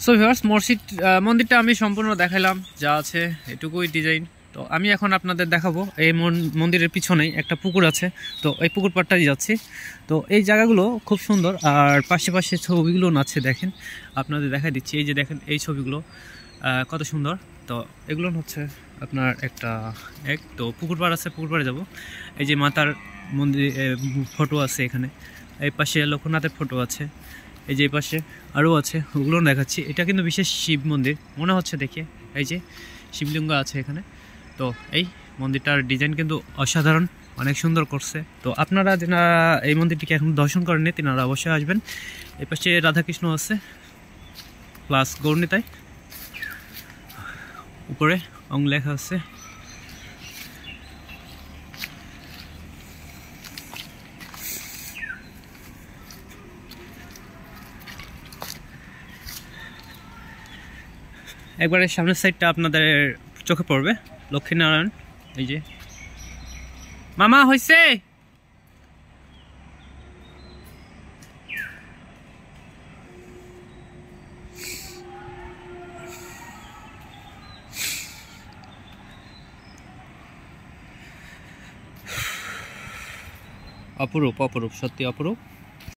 So viewers মসজিদ মন্দিরটা আমি সম্পূর্ণ দেখাইলাম, যা আছে এটুকুই ডিজাইন। তো আমি এখন আপনাদের দেখাবো এই মন্দিরের পিছনেই একটা পুকুর আছে, তো এই পুকুর পাড়টাই যাচ্ছি। তো এই জায়গাগুলো খুব সুন্দর, আর পাশে পাশে ছবিগুলো আছে দেখেন, আপনাদের দেখা দিচ্ছি। এই যে দেখেন এই ছবিগুলো কত সুন্দর। তো এগুলো হচ্ছে আপনার তো পুকুর পাড় আছে, পুকুর পাড়ে যাবো। এই যে মাতার মন্দির ফটো আছে এখানে, এই পাশে লোকনাথের ফটো আছে, এই যে এই পাশে আরও আছে, ওগুলো দেখাচ্ছি। এটা কিন্তু বিশেষ শিব মন্দির মনে হচ্ছে দেখে, এই যে শিবলিঙ্গ আছে এখানে। তো এই মন্দিরটার ডিজাইন কিন্তু অসাধারণ, অনেক সুন্দর করছে। তো আপনারা যারা এই মন্দিরটিকে এখন দর্শন করেননি তেনারা অবশ্যই আসবেন। এই পাশে রাধাকৃষ্ণ আছে প্লাস গৌরনীতাই, উপরে অং লেখা আছে। একবারে সামনের সাইডটা আপনাদের চোখে পড়বে, লক্ষ্মীনারায়ণ। এই যে মামা হইছে, অপরূপ অপরূপ, সত্যি অপরূপ।